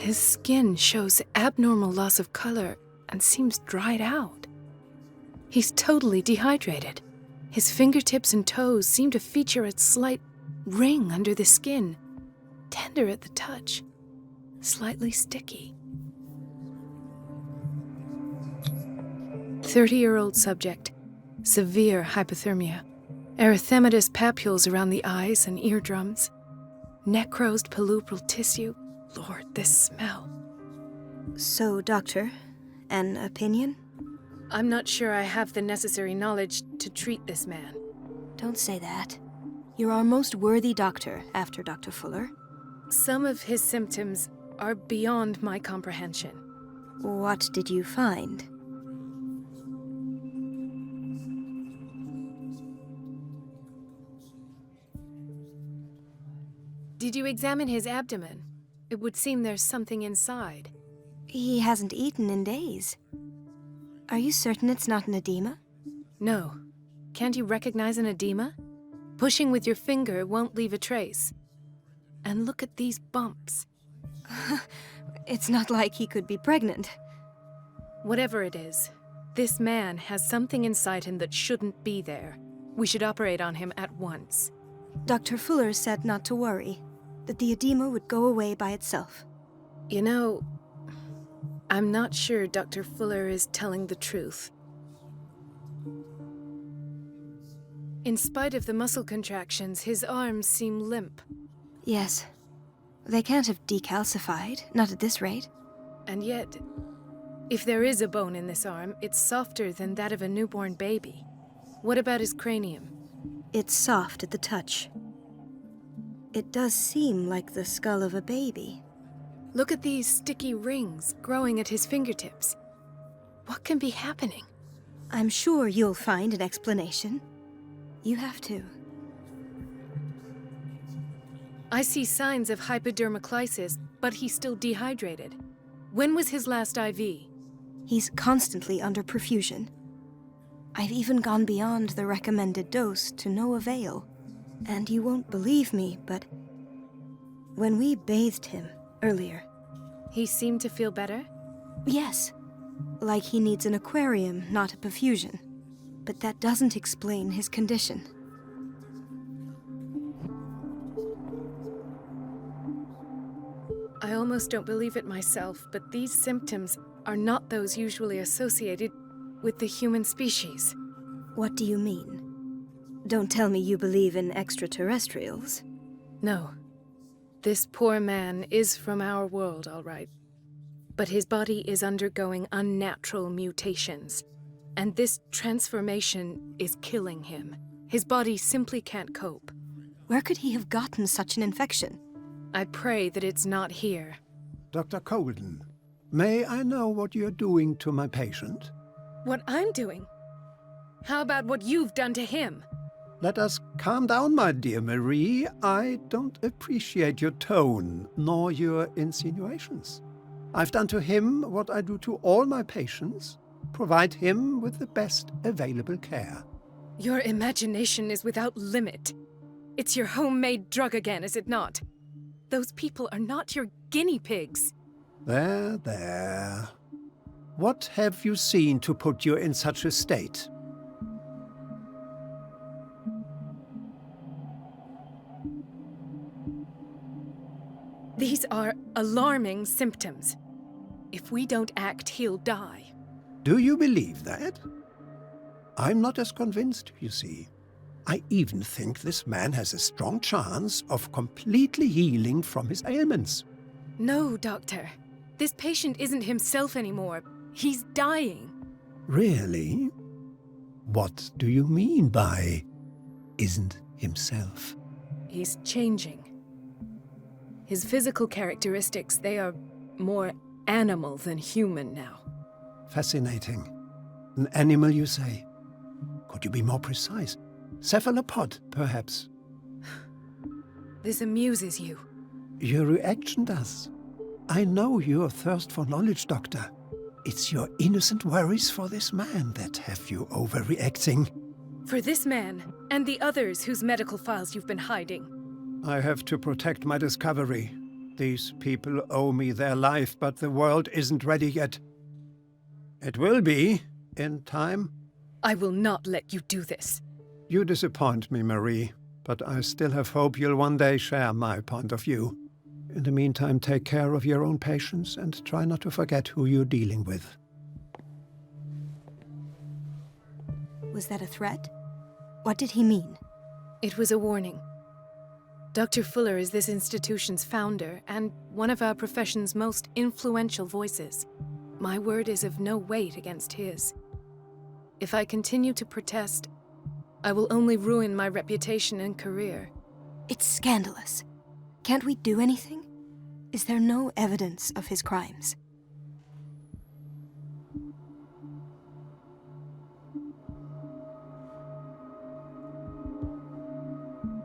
His skin shows abnormal loss of color and seems dried out. He's totally dehydrated. His fingertips and toes seem to feature a slight ring under the skin, tender at the touch, slightly sticky. 30-year-old subject, severe hypothermia, erythematous papules around the eyes and eardrums, necrosed palpebral tissue. Lord, this smell. So, Doctor, an opinion? I'm not sure I have the necessary knowledge to treat this man. Don't say that. You're our most worthy doctor after Dr. Fuller. Some of his symptoms are beyond my comprehension. What did you find? Did you examine his abdomen? It would seem there's something inside. He hasn't eaten in days. Are you certain it's not an edema? No. Can't you recognize an edema? Pushing with your finger won't leave a trace. And look at these bumps. It's not like he could be pregnant. Whatever it is, this man has something inside him that shouldn't be there. We should operate on him at once. Dr. Fuller said not to worry, that the edema would go away by itself. You know, I'm not sure Dr. Fuller is telling the truth. In spite of the muscle contractions, his arms seem limp. Yes. They can't have decalcified, not at this rate. And yet, if there is a bone in this arm, it's softer than that of a newborn baby. What about his cranium? It's soft at the touch. It does seem like the skull of a baby. Look at these sticky rings growing at his fingertips. What can be happening? I'm sure you'll find an explanation. You have to. I see signs of hypodermoclysis, but he's still dehydrated. When was his last IV? He's constantly under perfusion. I've even gone beyond the recommended dose to no avail. And you won't believe me, but when we bathed him earlier... He seemed to feel better? Yes. Like he needs an aquarium, not a perfusion. But that doesn't explain his condition. I almost don't believe it myself, but these symptoms are not those usually associated with the human species. What do you mean? Don't tell me you believe in extraterrestrials. No. This poor man is from our world, all right. But his body is undergoing unnatural mutations. And this transformation is killing him. His body simply can't cope. Where could he have gotten such an infection? I pray that it's not here. Dr. Colden, may I know what you're doing to my patient? What I'm doing? How about what you've done to him? Let us calm down, my dear Marie. I don't appreciate your tone, nor your insinuations. I've done to him what I do to all my patients. Provide him with the best available care. Your imagination is without limit. It's your homemade drug again, is it not? Those people are not your guinea pigs. There, there. What have you seen to put you in such a state? These are alarming symptoms. If we don't act, he'll die. Do you believe that? I'm not as convinced, you see. I even think this man has a strong chance of completely healing from his ailments. No, Doctor. This patient isn't himself anymore. He's dying. Really? What do you mean by isn't himself? He's changing. His physical characteristics, they are more animal than human now. Fascinating. An animal, you say? Could you be more precise? Cephalopod, perhaps? This amuses you. Your reaction does. I know your thirst for knowledge, Doctor. It's your innocent worries for this man that have you overreacting. For this man, and the others whose medical files you've been hiding. I have to protect my discovery. These people owe me their life, but the world isn't ready yet. It will be, in time. I will not let you do this. You disappoint me, Marie, but I still have hope you'll one day share my point of view. In the meantime, take care of your own patients and try not to forget who you're dealing with. Was that a threat? What did he mean? It was a warning. Dr. Fuller is this institution's founder and one of our profession's most influential voices. My word is of no weight against his. If I continue to protest, I will only ruin my reputation and career. It's scandalous. Can't we do anything? Is there no evidence of his crimes?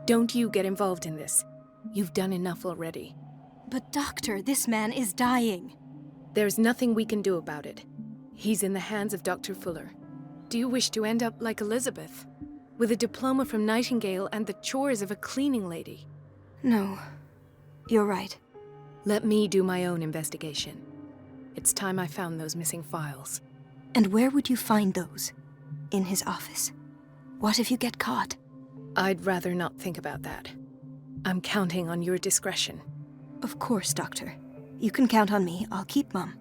Don't you get involved in this. You've done enough already. But doctor, this man is dying. There's nothing we can do about it. He's in the hands of Dr. Fuller. Do you wish to end up like Elizabeth? With a diploma from Nightingale and the chores of a cleaning lady? No, you're right. Let me do my own investigation. It's time I found those missing files. And where would you find those? In his office? What if you get caught? I'd rather not think about that. I'm counting on your discretion. Of course, Doctor. You can count on me. I'll keep mum.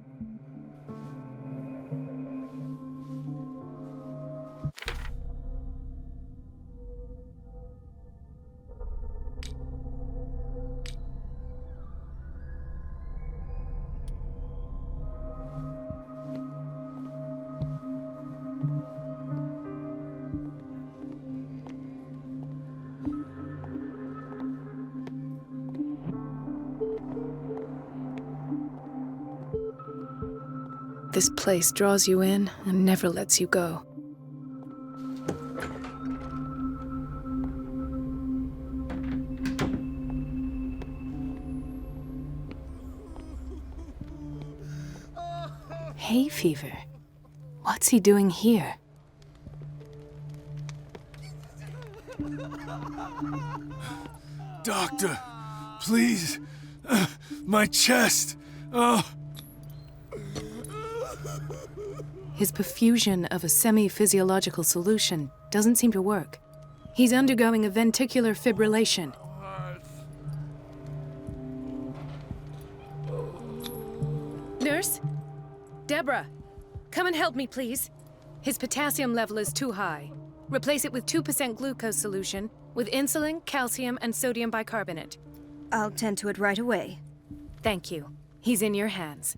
This place draws you in and never lets you go. Hay fever? What's he doing here? Doctor, please. My chest. Oh. His perfusion of a semi-physiological solution doesn't seem to work. He's undergoing a ventricular fibrillation. Nurse? Deborah, come and help me, please. His potassium level is too high. Replace it with 2% glucose solution with insulin, calcium, and sodium bicarbonate. I'll tend to it right away. Thank you. He's in your hands.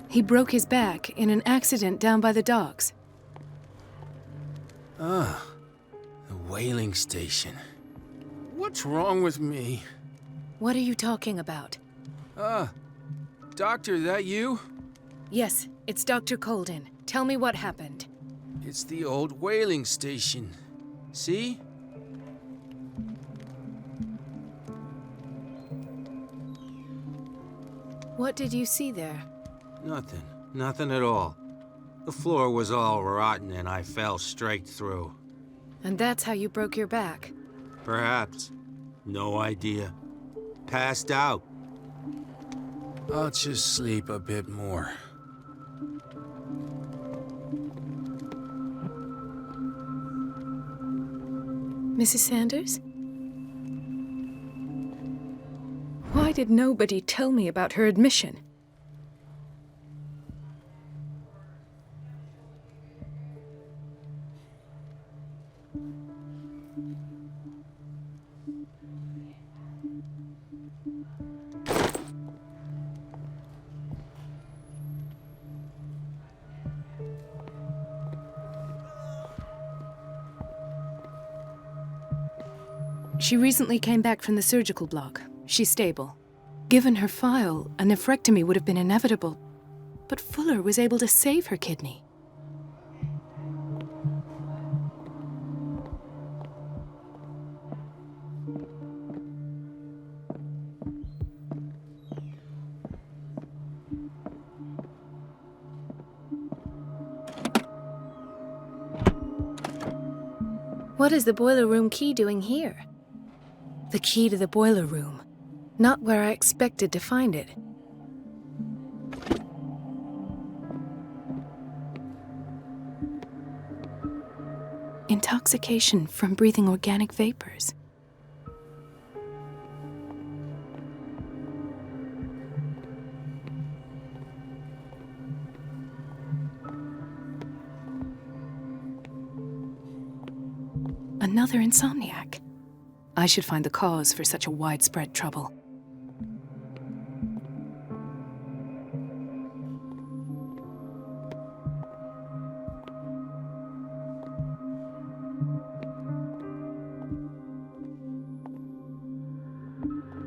He broke his back in an accident down by the docks. Ah, the whaling station. What's wrong with me? What are you talking about? Doctor, that you? Yes, it's Dr. Colden. Tell me what happened. It's the old whaling station. See? What did you see there? Nothing. Nothing at all. The floor was all rotten and I fell straight through. And that's how you broke your back? Perhaps. No idea. Passed out. I'll just sleep a bit more. Mrs. Sanders? Why did nobody tell me about her admission? She recently came back from the surgical block. She's stable. Given her file, a nephrectomy would have been inevitable. But Fuller was able to save her kidney. What is the boiler room key doing here? The key to the boiler room. Not where I expected to find it. Intoxication from breathing organic vapors. Another insomniac. I should find the cause for such a widespread trouble.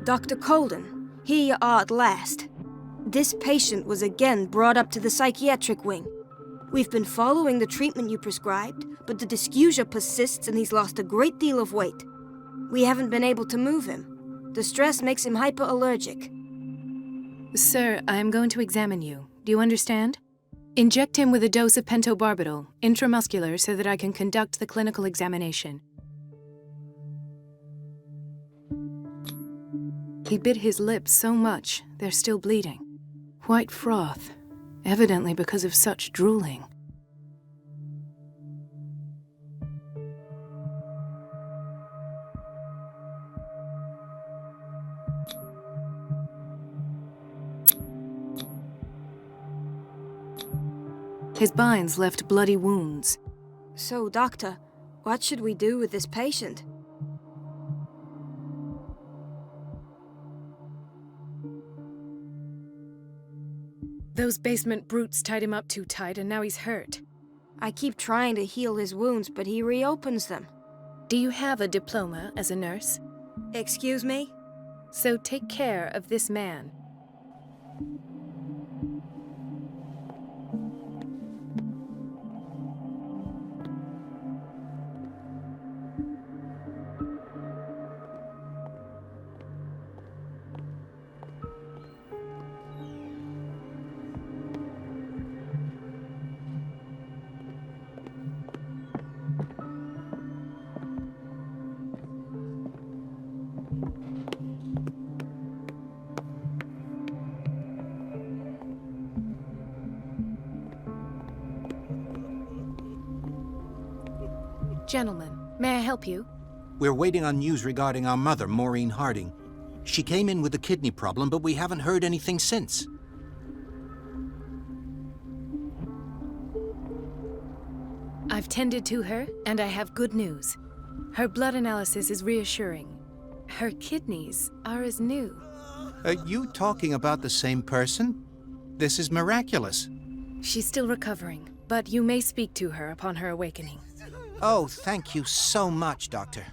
Dr. Colden, here you are at last. This patient was again brought up to the psychiatric wing. We've been following the treatment you prescribed, but the dysgeusia persists and he's lost a great deal of weight. We haven't been able to move him. The stress makes him hyperallergic. Sir, I am going to examine you. Do you understand? Inject him with a dose of pentobarbital, intramuscular, so that I can conduct the clinical examination. He bit his lips so much, they're still bleeding. White froth, evidently because of such drooling. His binds left bloody wounds. So, doctor, what should we do with this patient? Those basement brutes tied him up too tight and now he's hurt. I keep trying to heal his wounds, but he reopens them. Do you have a diploma as a nurse? Excuse me? So take care of this man. Gentlemen, may I help you? We're waiting on news regarding our mother, Maureen Harding. She came in with a kidney problem, but we haven't heard anything since. I've tended to her, and I have good news. Her blood analysis is reassuring. Her kidneys are as new. Are you talking about the same person? This is miraculous. She's still recovering, but you may speak to her upon her awakening. Oh, thank you so much, Doctor.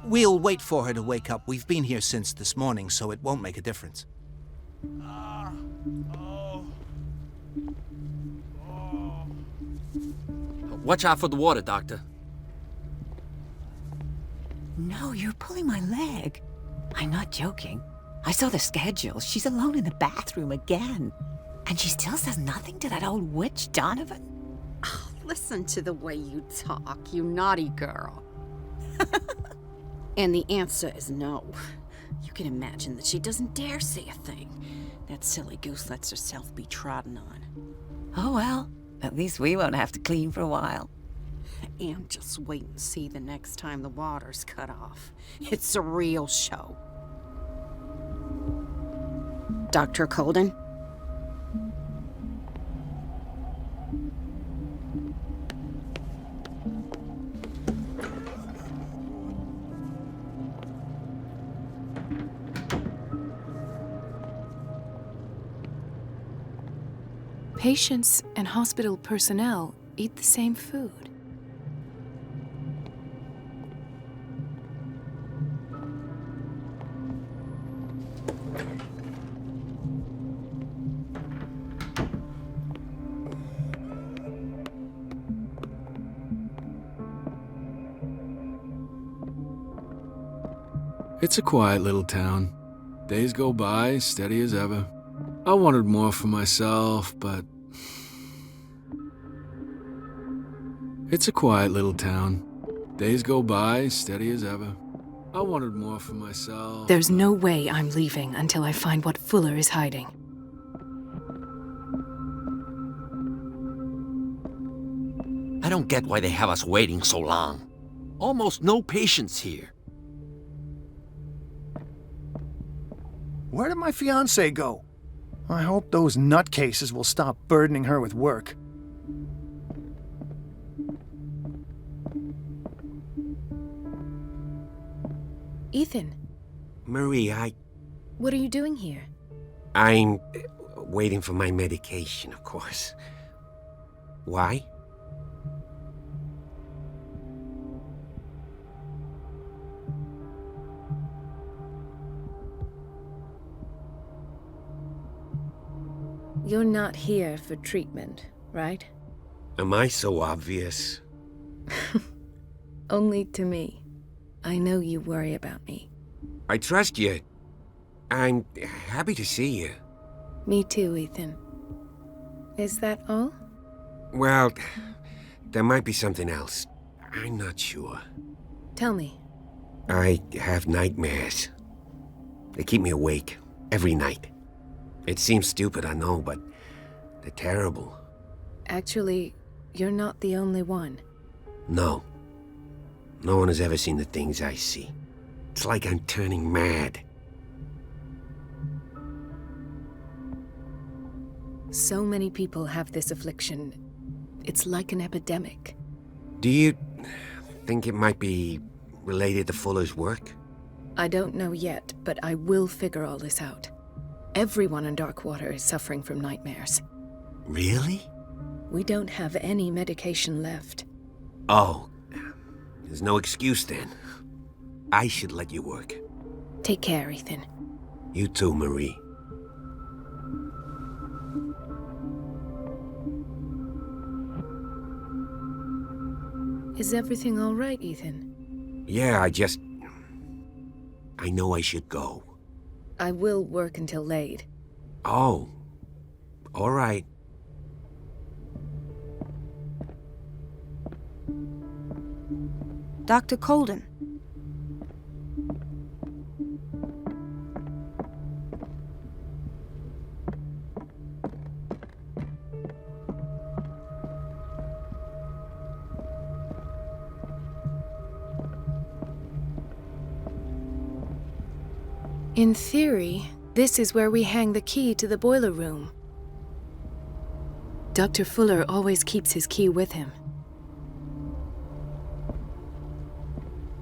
We'll wait for her to wake up. We've been here since this morning, so it won't make a difference. Watch out for the water, Doctor. No, you're pulling my leg. I'm not joking. I saw the schedule. She's alone in the bathroom again. And she still says nothing to that old witch, Donovan. Oh, listen to the way you talk, you naughty girl. And the answer is no. You can imagine that she doesn't dare say a thing. That silly goose lets herself be trodden on. Oh well, at least we won't have to clean for a while. And just wait and see the next time the water's cut off. It's a real show. Dr. Colden? Patients and hospital personnel eat the same food. It's a quiet little town. Days go by, steady as ever. I wanted more for myself, but... It's a quiet little town. Days go by, steady as ever. I wanted more for myself. There's no way I'm leaving until I find what Fuller is hiding. I don't get why they have us waiting so long. Almost no patience here. Where did my fiancée go? I hope those nutcases will stop burdening her with work. Ethan, Marie, what are you doing here? I'm waiting for my medication, of course. Why? You're not here for treatment, right? Am I so obvious? Only to me. I know you worry about me. I trust you. I'm happy to see you. Me too, Ethan. Is that all? Well, there might be something else. I'm not sure. Tell me. I have nightmares. They keep me awake every night. It seems stupid, I know, but they're terrible. Actually, you're not the only one. No. No one has ever seen the things I see. It's like I'm turning mad. So many people have this affliction. It's like an epidemic. Do you think it might be related to Fuller's work? I don't know yet, but I will figure all this out. Everyone in Darkwater is suffering from nightmares. Really? We don't have any medication left. Oh, there's no excuse then. I should let you work. Take care, Ethan. You too, Marie. Is everything all right, Ethan? Yeah, I know I should go. I will work until late. Oh, all right. Dr. Colden. In theory, this is where we hang the key to the boiler room. Dr. Fuller always keeps his key with him.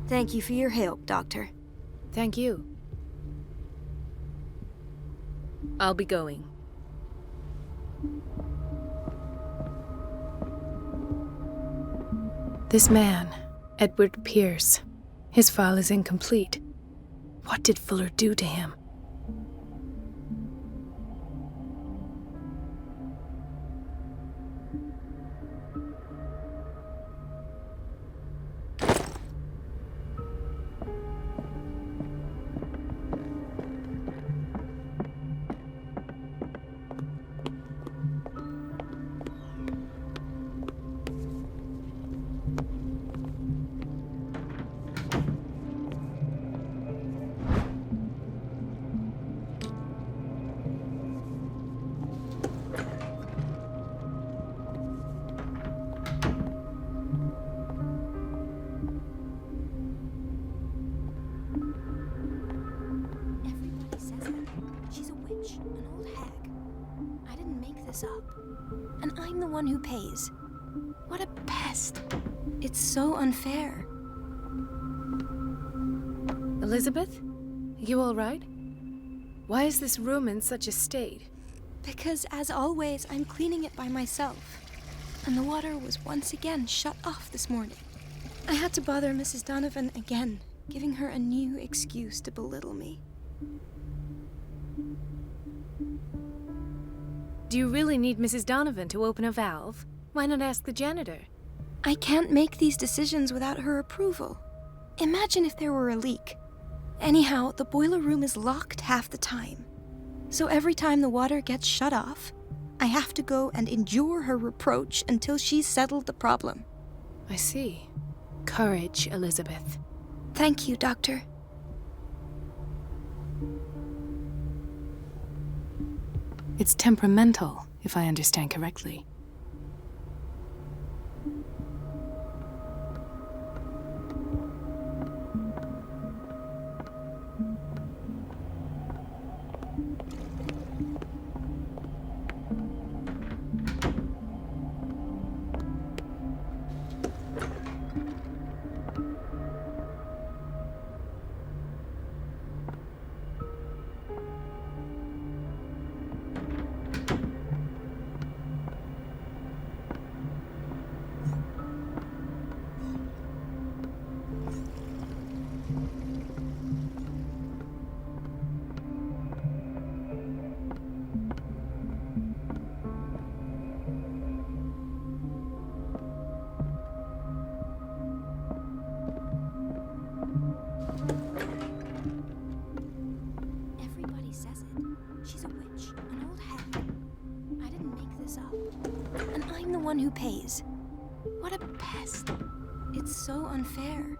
Thank you for your help, Doctor. Thank you. I'll be going. This man, Edward Pierce, his file is incomplete. What did Fuller do to him? Up. And I'm the one who pays. What a pest. It's so unfair. Elizabeth? You all right? Why is this room in such a state? Because, as always, I'm cleaning it by myself. And the water was once again shut off this morning. I had to bother Mrs. Donovan again, giving her a new excuse to belittle me. Do you really need Mrs. Donovan to open a valve? Why not ask the janitor? I can't make these decisions without her approval. Imagine if there were a leak. Anyhow, the boiler room is locked half the time. So every time the water gets shut off, I have to go and endure her reproach until she's settled the problem. I see. Courage, Elizabeth. Thank you, Doctor. It's temperamental, if I understand correctly. Everybody says it. She's a witch, an old hag. I didn't make this up. And I'm the one who pays. What a pest. It's so unfair.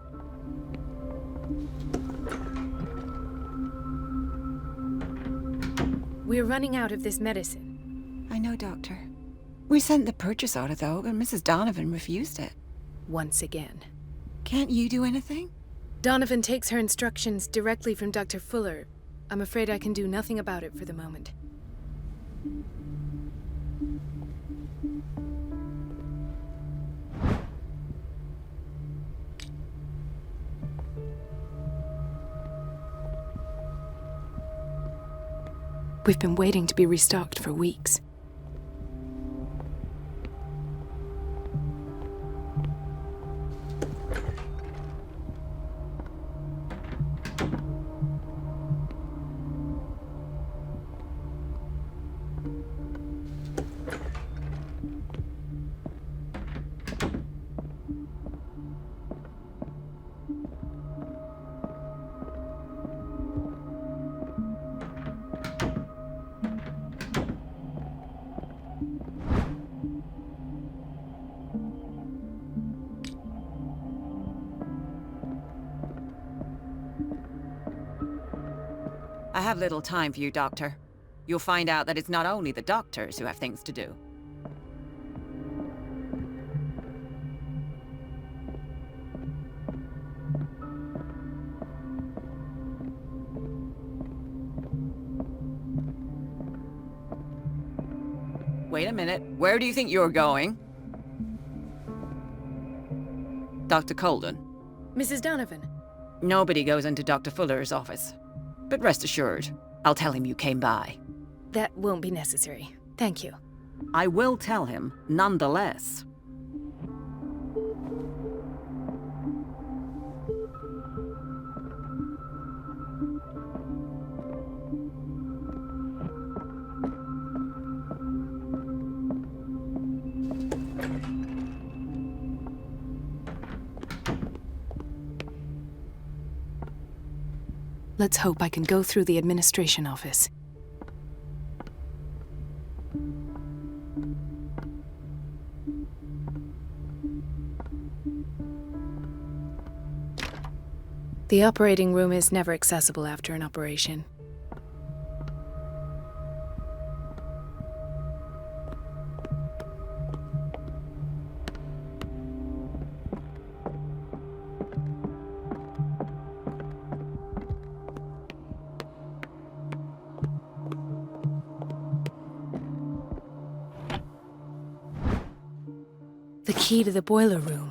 We're running out of this medicine. I know, Doctor. We sent the purchase order, though, and Mrs. Donovan refused it. Once again. Can't you do anything? Donovan takes her instructions directly from Dr. Fuller. I'm afraid I can do nothing about it for the moment. We've been waiting to be restocked for weeks. I have little time for you, Doctor. You'll find out that it's not only the doctors who have things to do. Wait a minute. Where do you think you're going? Dr. Colden. Mrs. Donovan. Nobody goes into Dr. Fuller's office. But rest assured, I'll tell him you came by. That won't be necessary. Thank you. I will tell him, nonetheless. Let's hope I can go through the administration office. The operating room is never accessible after an operation. The key to the boiler room.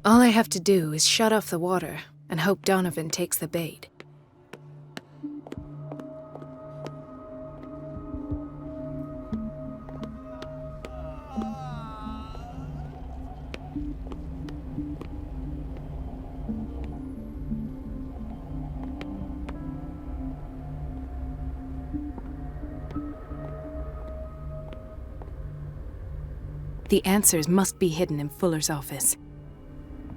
All I have to do is shut off the water and hope Donovan takes the bait. The answers must be hidden in Fuller's office.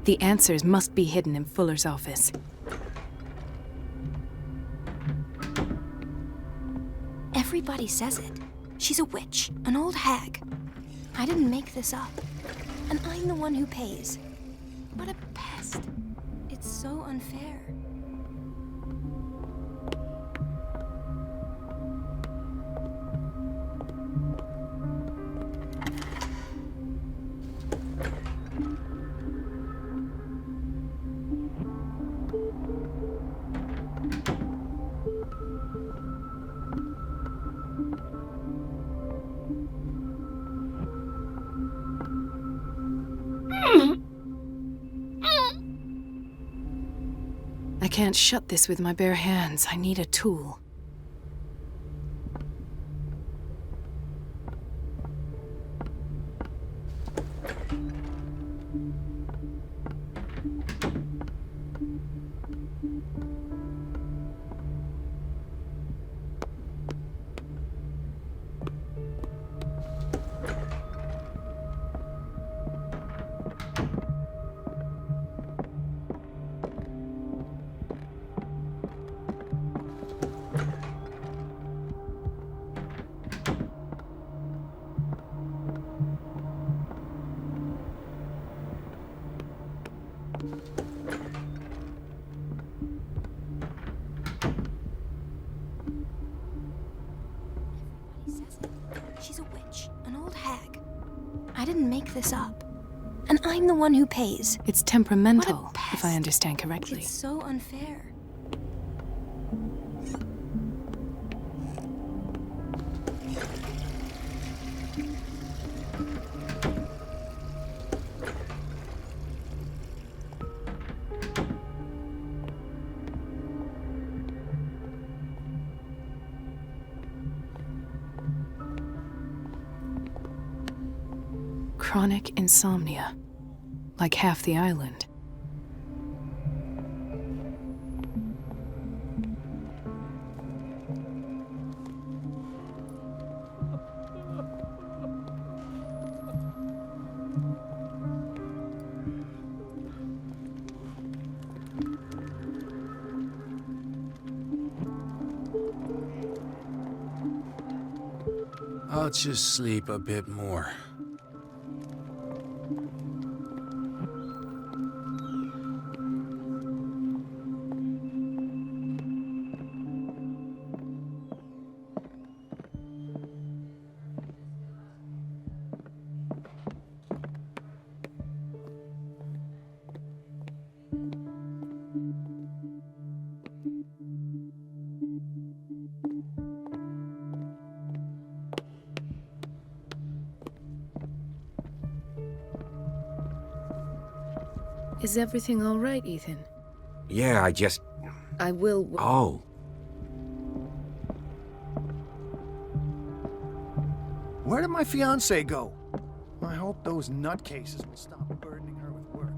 The answers must be hidden in Fuller's office. Everybody says it. She's a witch, an old hag. I didn't make this up. And I'm the one who pays. What a pest. unfair. I can't shut this with my bare hands. I need a tool. She's a witch, an old hag. I didn't make this up. And I'm the one who pays. It's temperamental, What a pest. if I understand correctly. It's so unfair. Chronic insomnia, like half the island. I'll just sleep a bit more. Is everything all right, Ethan? Yeah, I just... I will... Oh. Where did my fiancée go? I hope those nutcases will stop burdening her with work.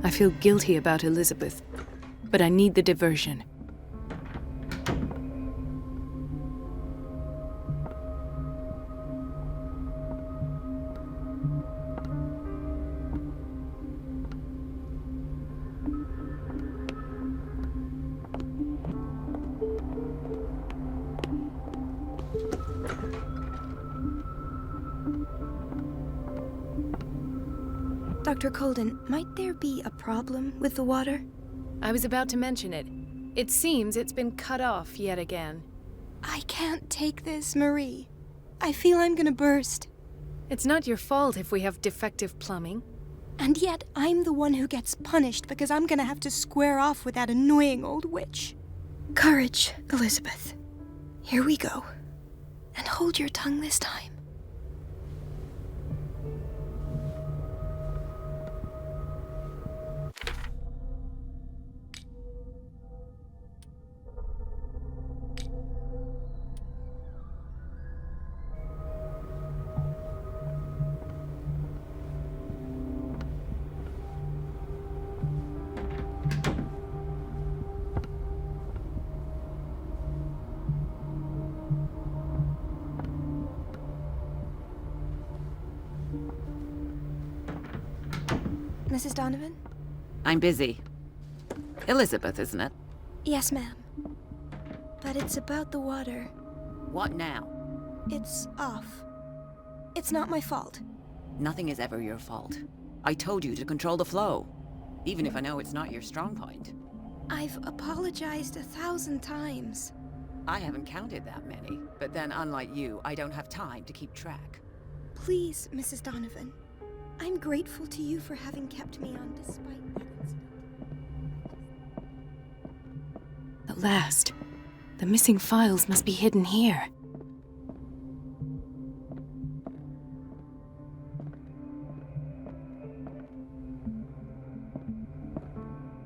I feel guilty about Elizabeth, but I need the diversion. Dr. Colden, might there be a problem with the water? I was about to mention it. It seems it's been cut off yet again. I can't take this, Marie. I feel I'm gonna burst. It's not your fault if we have defective plumbing. And yet, I'm the one who gets punished because I'm gonna have to square off with that annoying old witch. Courage, Elizabeth. Here we go. And hold your tongue this time. Mrs. Donovan? I'm busy. Elizabeth, isn't it? Yes, ma'am. But it's about the water. What now? It's off. It's not my fault. Nothing is ever your fault. I told you to control the flow, even if I know it's not your strong point. I've apologized 1,000 times. I haven't counted that many, but then unlike you, I don't have time to keep track. Please, Mrs. Donovan. I'm grateful to you for having kept me on despite that incident. At last, the missing files must be hidden here.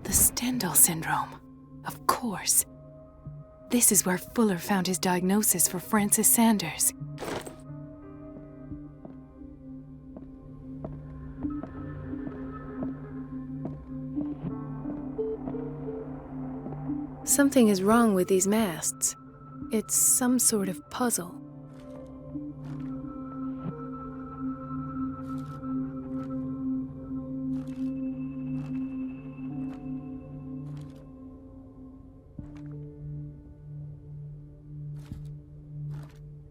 The Stendhal syndrome. Of course. This is where Fuller found his diagnosis for Francis Sanders. Something is wrong with these masts. It's some sort of puzzle.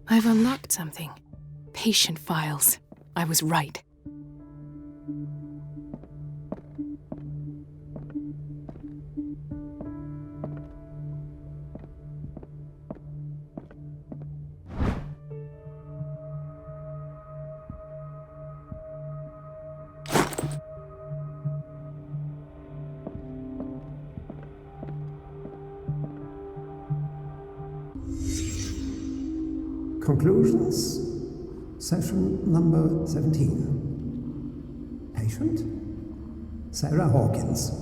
I've unlocked something. Patient files. I was right. Conclusions, session number 17. Patient, Sarah Hawkins.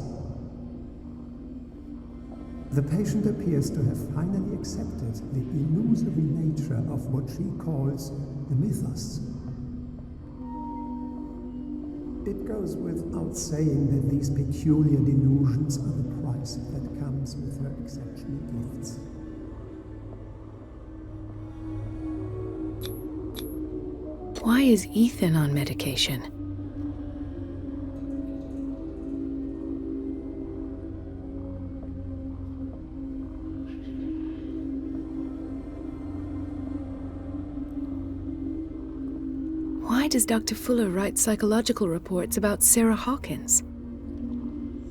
The patient appears to have finally accepted the illusory nature of what she calls the mythos. It goes without saying that these peculiar delusions are the price that comes with her exceptional gifts. Why is Ethan on medication? Why does Dr. Fuller write psychological reports about Sarah Hawkins?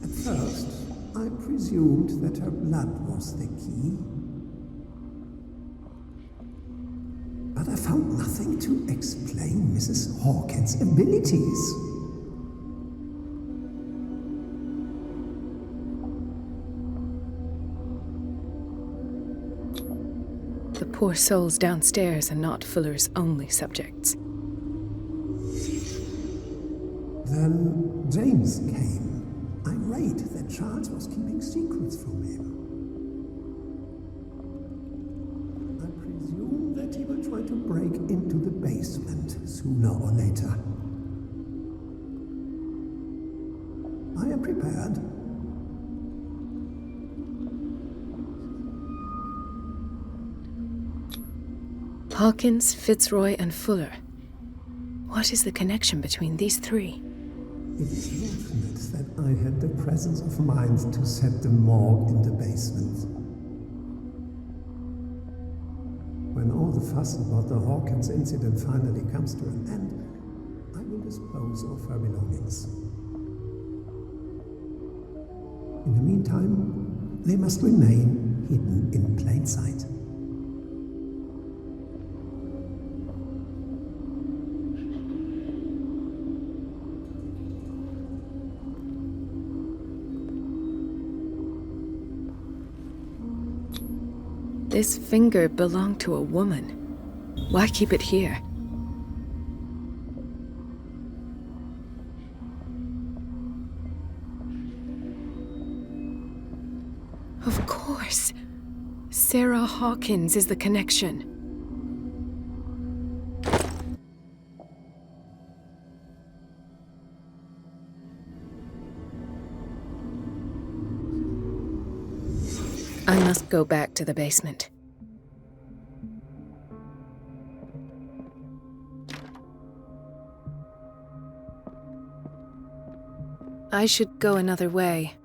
At first, I presumed that her blood was the key. But I found nothing to explain Mrs. Hawkins' abilities. The poor souls downstairs are not Fuller's only subjects. Then James came, irate that Charles was keeping secrets from him. I presume that he will try to break into the basement sooner or later. I am prepared. Hawkins, Fitzroy, and Fuller. What is the connection between these three? It is fortunate that I had the presence of mind to set the morgue in the basement. When all the fuss about the Hawkins incident finally comes to an end, I will dispose of her belongings. In the meantime, they must remain hidden in plain sight. This finger belonged to a woman. Why keep it here? Of course. Sarah Hawkins is the connection. I must go back to the basement. I should go another way.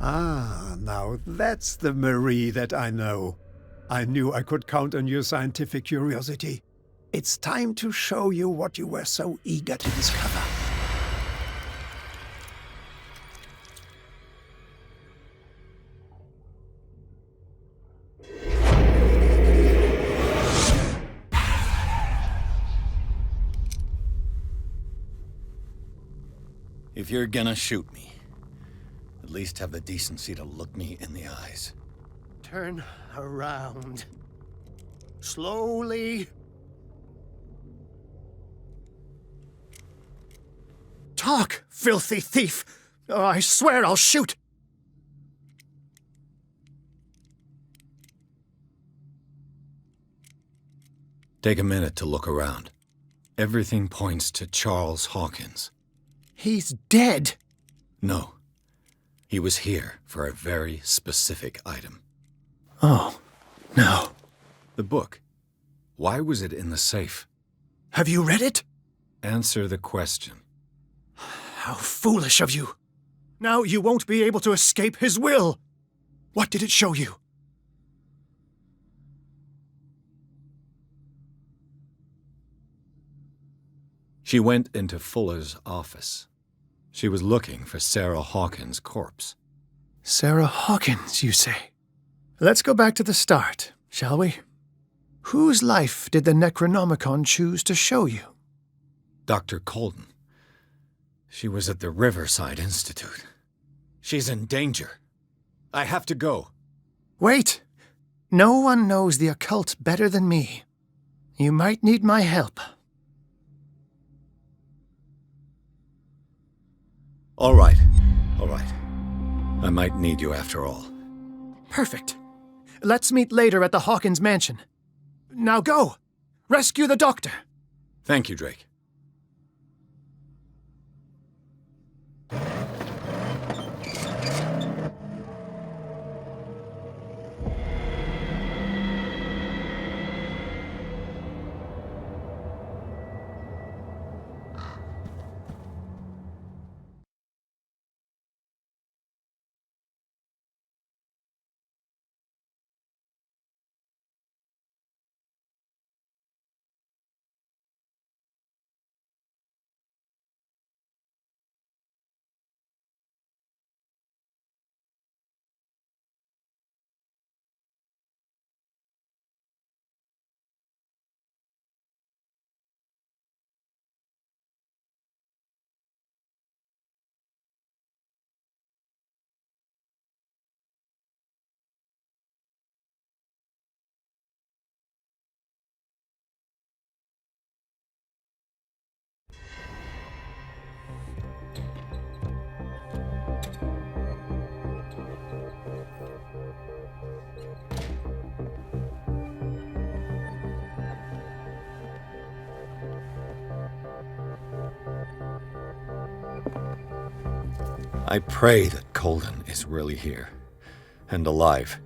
Ah, now that's the Marie that I know. I knew I could count on your scientific curiosity. It's time to show you what you were so eager to discover. If you're gonna shoot me, at least have the decency to look me in the eyes. Turn around. Slowly. Talk, filthy thief! Or I swear I'll shoot! Take a minute to look around. Everything points to Charles Hawkins. He's dead! No. He was here for a very specific item. Oh, no. The book. Why was it in the safe? Have you read it? Answer the question. How foolish of you. Now you won't be able to escape his will. What did it show you? She went into Fuller's office. She was looking for Sarah Hawkins' corpse. Sarah Hawkins, you say? Let's go back to the start, shall we? Whose life did the Necronomicon choose to show you? Dr. Colden. She was at the Riverside Institute. She's in danger. I have to go. Wait! No one knows the occult better than me. You might need my help. All right. I might need you after all. Perfect. Let's meet later at the Hawkins mansion. Now go! Rescue the doctor! Thank you, Drake. I pray that Colden is really here, and alive.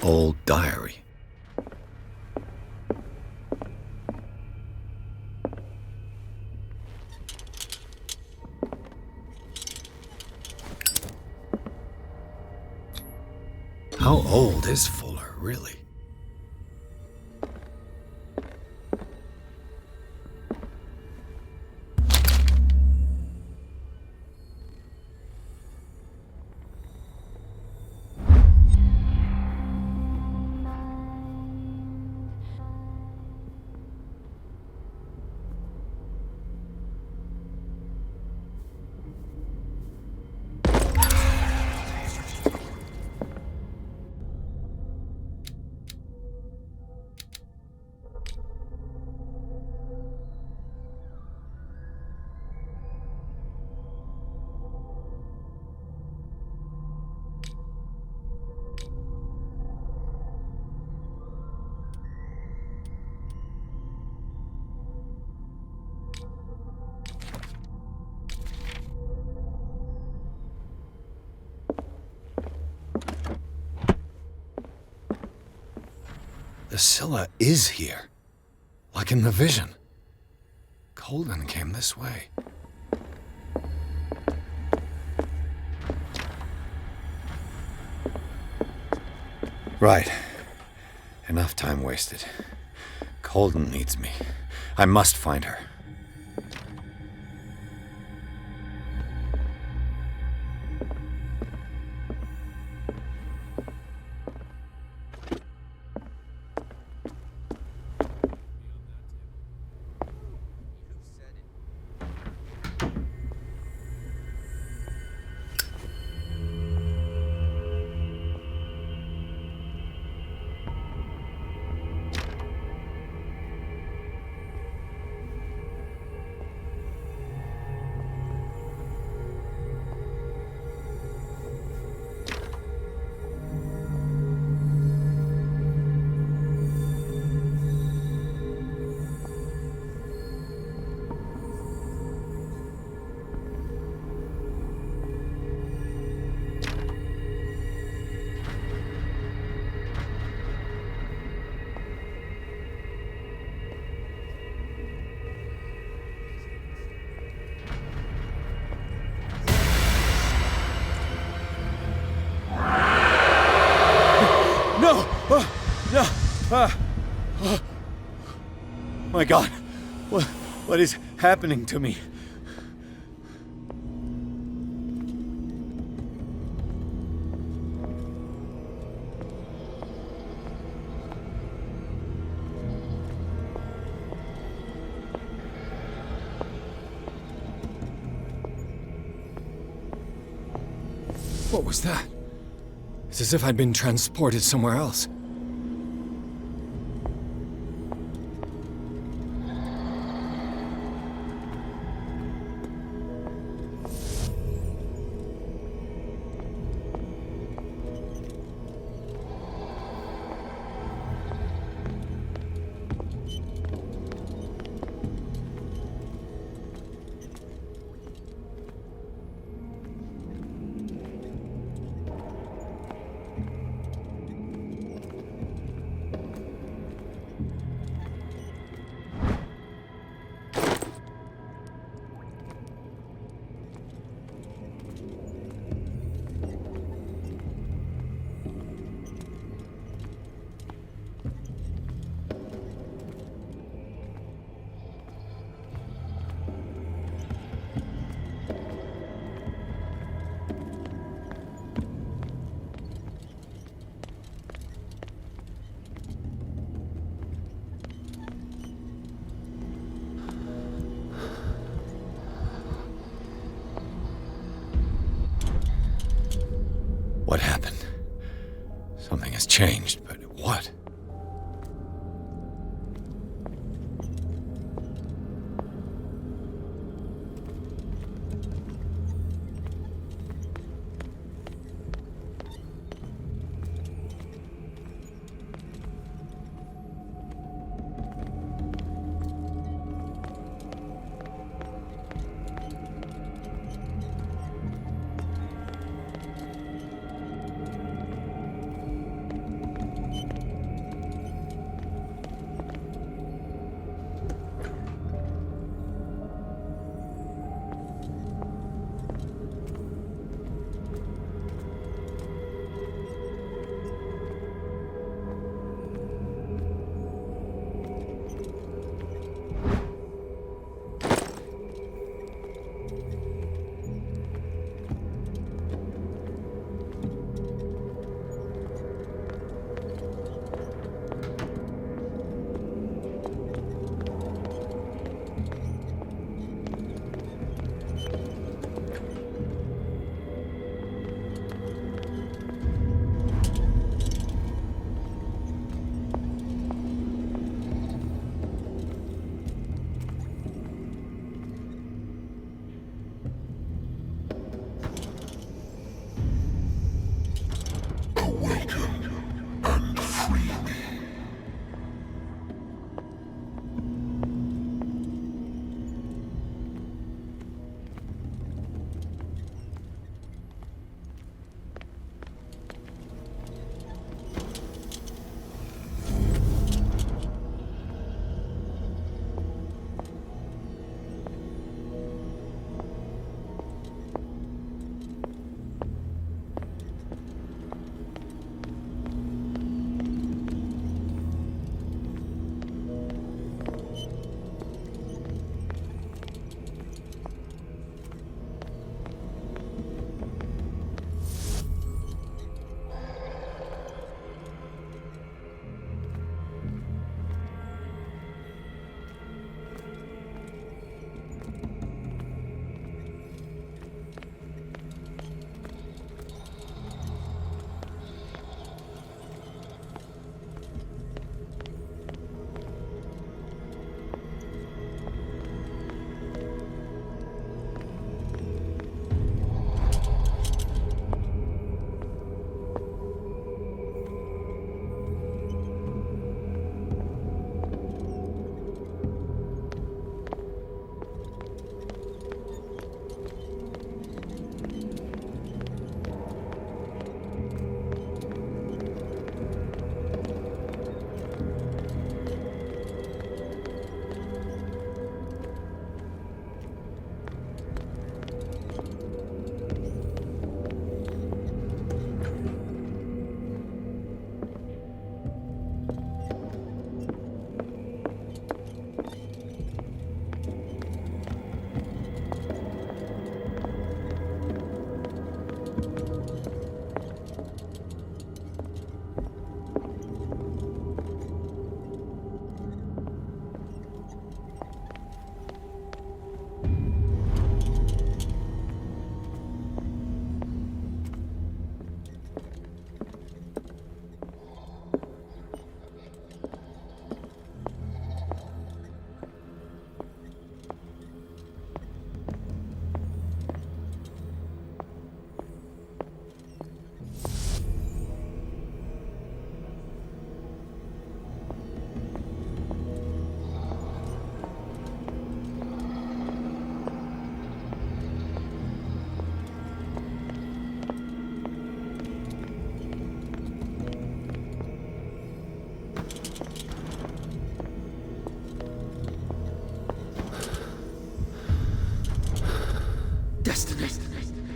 old diary. How old is Fuller, really? The Scylla is here, like in the vision. Colden came this way. Right. Enough time wasted. Colden needs me. I must find her. My God, what is happening to me? What was that? It's as if I'd been transported somewhere else. What happened? Something has changed, but what?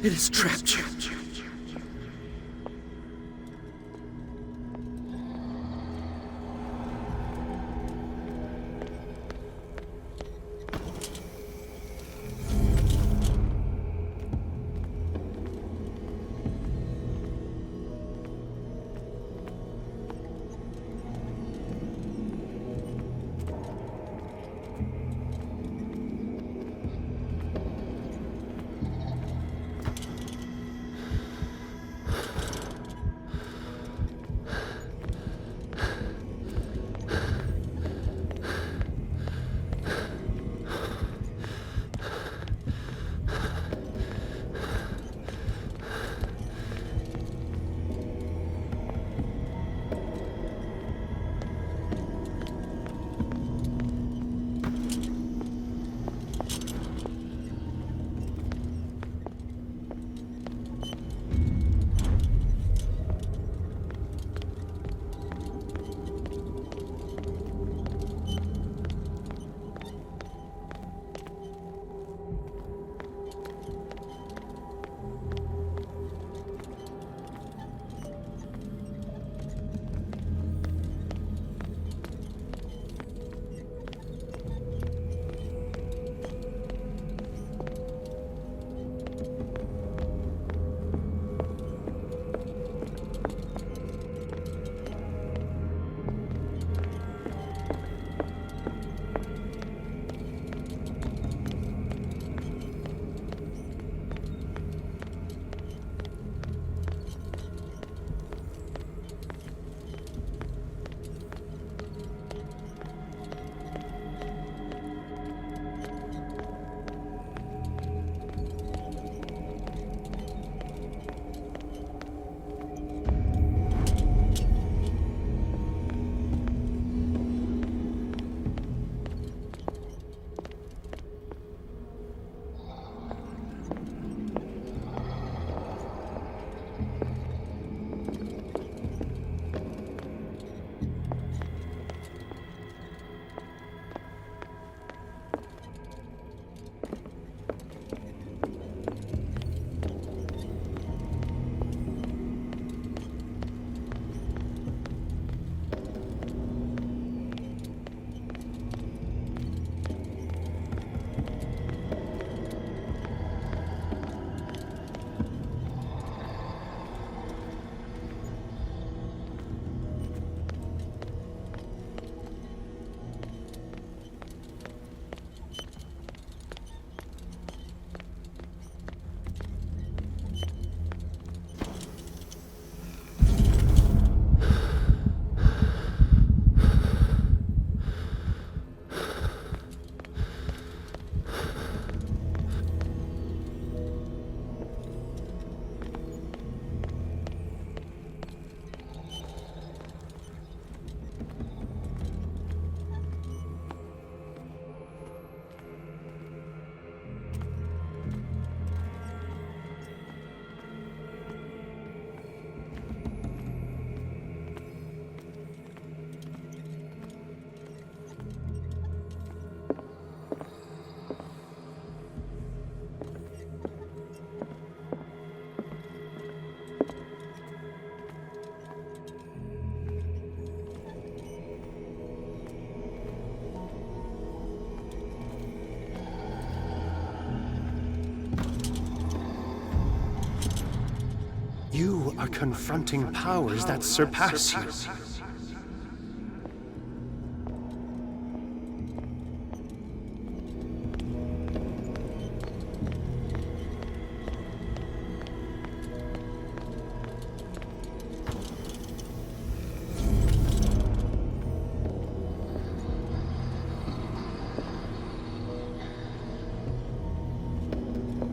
It has trapped you. You are confronting powers that surpass you.